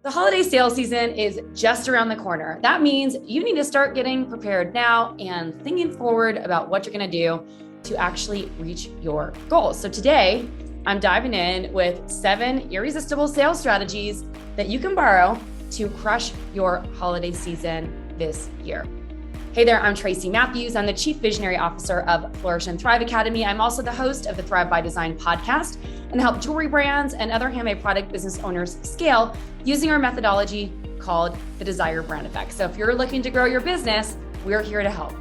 The holiday sales season is just around the corner. That means you need to start getting prepared now and thinking forward about what you're going to do to actually reach your goals. So today, I'm diving in with 7 irresistible sales strategies that you can borrow to crush your holiday season this year. Hey there, I'm Tracy Matthews. I'm the Chief Visionary Officer of Flourish and Thrive Academy. I'm also the host of the Thrive by Design podcast and help jewelry brands and other handmade product business owners scale using our methodology called the Desire Brand Effect. So if you're looking to grow your business, we're here to help.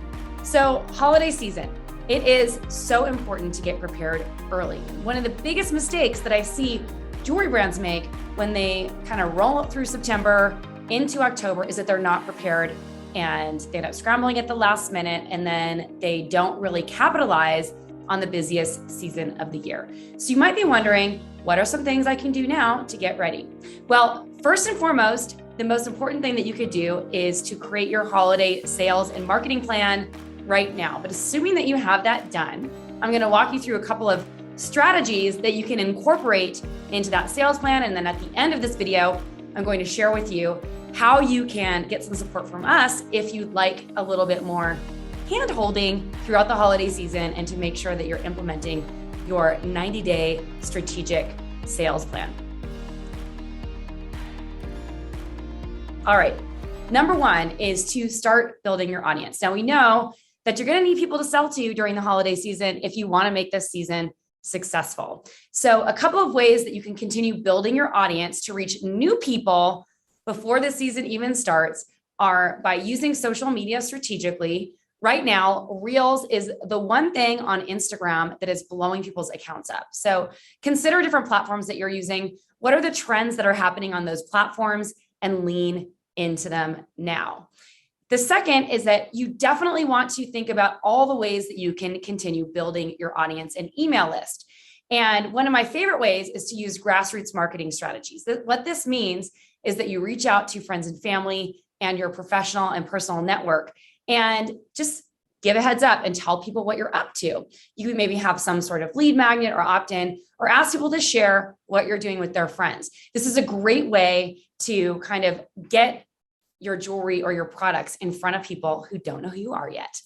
So holiday season, it is so important to get prepared early. One of the biggest mistakes that I see jewelry brands make when they kind of roll up through September into October is that they're not prepared and they end up scrambling at the last minute, and then they don't really capitalize on the busiest season of the year. So you might be wondering, what are some things I can do now to get ready? Well, first and foremost, the most important thing that you could do is to create your holiday sales and marketing plan right now. But assuming that you have that done, I'm going to walk you through a couple of strategies that you can incorporate into that sales plan. And then at the end of this video, I'm going to share with you how you can get some support from us if you'd like a little bit more hand-holding throughout the holiday season and to make sure that you're implementing your 90-day strategic sales plan. All right, number 1 is to start building your audience. Now we know that you're going to need people to sell to during the holiday season if you want to make this season successful. So a couple of ways that you can continue building your audience to reach new people before the season even starts are by using social media strategically. Right now, Reels is the one thing on Instagram that is blowing people's accounts up. So consider different platforms that you're using. What are the trends that are happening on those platforms and lean into them now? The second is that you definitely want to think about all the ways that you can continue building your audience and email list. And one of my favorite ways is to use grassroots marketing strategies. What this means is that you reach out to friends and family and your professional and personal network and just give a heads up and tell people what you're up to. You could maybe have some sort of lead magnet or opt-in or ask people to share what you're doing with their friends. This is a great way to kind of get your jewelry or your products in front of people who don't know who you are yet.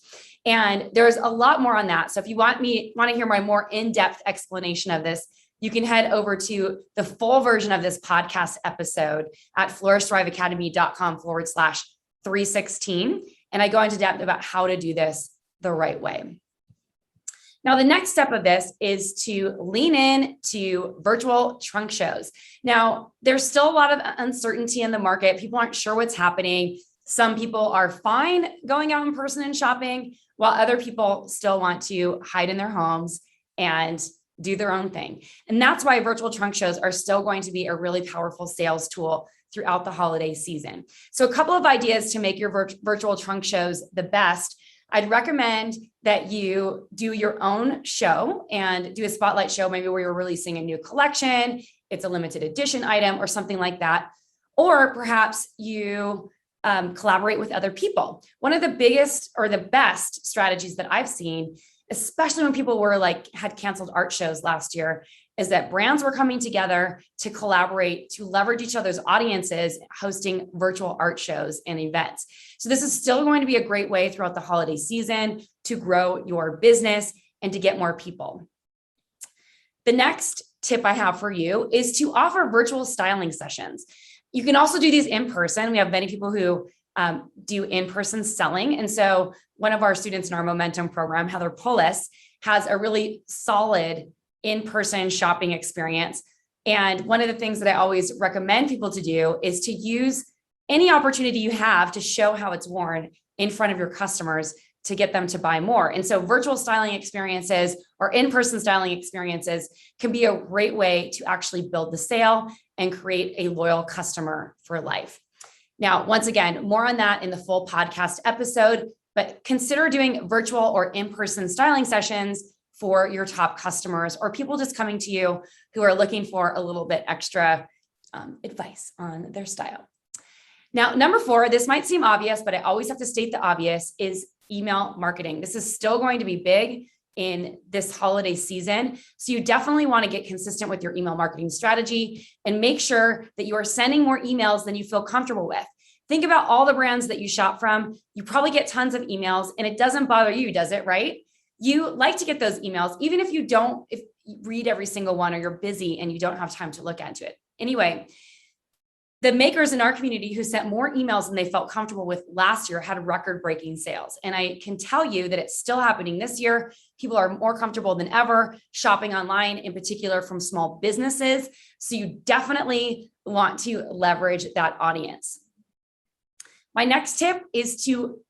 And there's a lot more on that. So if you want to hear my more in-depth explanation of this, you can head over to the full version of this podcast episode at flourishthriveacademy.com/316. And I go into depth about how to do this the right way. Now, the next step of this is to lean in to virtual trunk shows. Now, there's still a lot of uncertainty in the market. People aren't sure what's happening. Some people are fine going out in person and shopping, while other people still want to hide in their homes and do their own thing. And that's why virtual trunk shows are still going to be a really powerful sales tool throughout the holiday season. So a couple of ideas to make your virtual trunk shows the best. I'd recommend that you do your own show and do a spotlight show, maybe where you're releasing a new collection, it's a limited edition item or something like that. Or perhaps you collaborate with other people. One of the biggest or the best strategies that I've seen, especially when people had canceled art shows last year, is that brands were coming together to collaborate, to leverage each other's audiences, hosting virtual art shows and events. So this is still going to be a great way throughout the holiday season to grow your business and to get more people. The next tip I have for you is to offer virtual styling sessions. You can also do these in person. We have many people who do in-person selling. And so one of our students in our Momentum program, Heather Pullis, has a really solid in-person shopping experience. And one of the things that I always recommend people to do is to use any opportunity you have to show how it's worn in front of your customers to get them to buy more. And so virtual styling experiences or in-person styling experiences can be a great way to actually build the sale and create a loyal customer for life. Now, once again, more on that in the full podcast episode, but consider doing virtual or in-person styling sessions for your top customers or people just coming to you who are looking for a little bit extra advice on their style. Now, number 4, this might seem obvious, but I always have to state the obvious, is email marketing. This is still going to be big in this holiday season. So you definitely want to get consistent with your email marketing strategy and make sure that you are sending more emails than you feel comfortable with. Think about all the brands that you shop from. You probably get tons of emails and it doesn't bother you, does it, right? You like to get those emails, even if you read every single one or you're busy and you don't have time to look into it. Anyway, the makers in our community who sent more emails than they felt comfortable with last year had record-breaking sales. And I can tell you that it's still happening this year. People are more comfortable than ever shopping online, in particular from small businesses. So you definitely want to leverage that audience. My next tip is to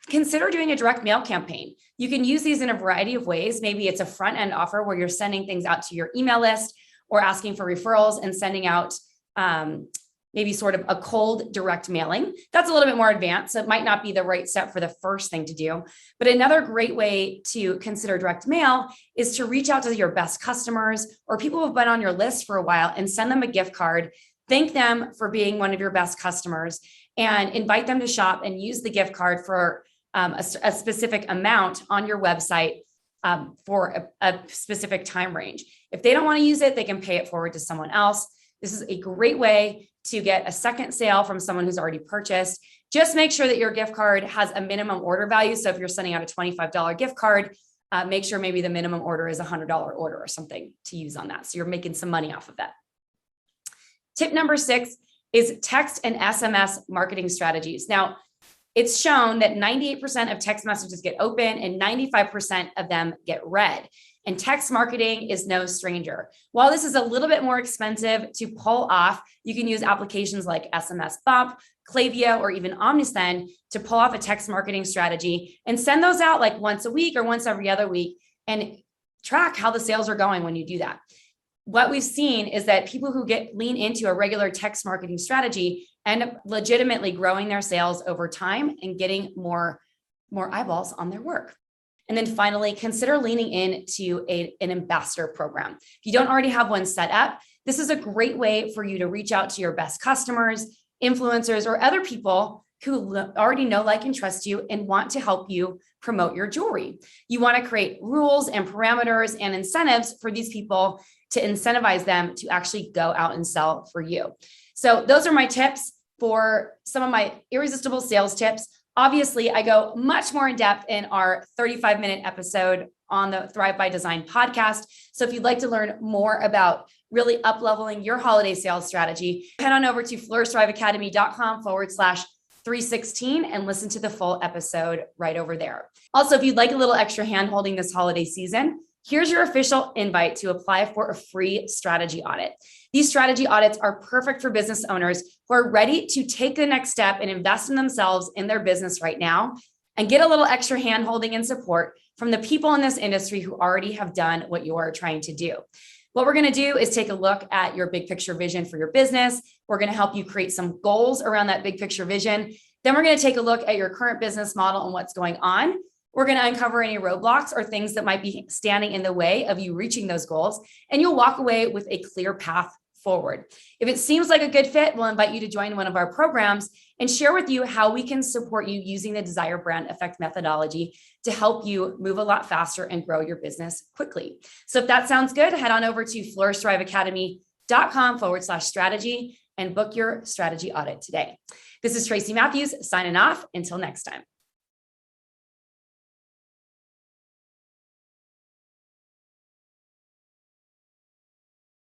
consider doing a direct mail campaign. You can use these in a variety of ways. Maybe it's a front-end offer where you're sending things out to your email list or asking for referrals and sending out maybe sort of a cold direct mailing. That's a little bit more advanced. So it might not be the right step for the first thing to do. But another great way to consider direct mail is to reach out to your best customers or people who have been on your list for a while and send them a gift card. Thank them for being one of your best customers and invite them to shop and use the gift card for a specific amount on your website for a specific time range. If they don't want to use it, they can pay it forward to someone else. This is a great way to get a second sale from someone who's already purchased. Just make sure that your gift card has a minimum order value. So if you're sending out a $25 gift card, make sure maybe the minimum order is a $100 order or something to use on that. So you're making some money off of that. Tip number 6 is text and SMS marketing strategies. Now, it's shown that 98% of text messages get open and 95% of them get read. And text marketing is no stranger. While this is a little bit more expensive to pull off, you can use applications like SMS Bump, Klaviyo, or even Omnisend to pull off a text marketing strategy and send those out like once a week or once every other week and track how the sales are going when you do that. What we've seen is that people who lean into a regular text marketing strategy end up legitimately growing their sales over time and getting more eyeballs on their work. And then finally, consider leaning into an ambassador program. If you don't already have one set up, this is a great way for you to reach out to your best customers, influencers, or other people who already know, like, and trust you and want to help you promote your jewelry. You want to create rules and parameters and incentives for these people to incentivize them to actually go out and sell for you. So those are my tips for some of my irresistible sales tips. Obviously, I go much more in depth in our 35-minute episode on the Thrive by Design podcast. So if you'd like to learn more about really up-leveling your holiday sales strategy, head on over to flourishthriveacademy.com/316 and listen to the full episode right over there. Also, if you'd like a little extra hand holding this holiday season, here's your official invite to apply for a free strategy audit. These strategy audits are perfect for business owners who are ready to take the next step and invest in themselves in their business right now and get a little extra hand holding and support from the people in this industry who already have done what you are trying to do. What we're going to do is take a look at your big picture vision for your business. We're going to help you create some goals around that big picture vision. Then we're going to take a look at your current business model and what's going on. We're going to uncover any roadblocks or things that might be standing in the way of you reaching those goals, and you'll walk away with a clear path forward. If it seems like a good fit, we'll invite you to join one of our programs and share with you how we can support you using the Desire Brand Effect methodology to help you move a lot faster and grow your business quickly. So if that sounds good, head on over to flourishthriveacademy.com/strategy and book your strategy audit today. This is Tracy Matthews signing off. Until next time.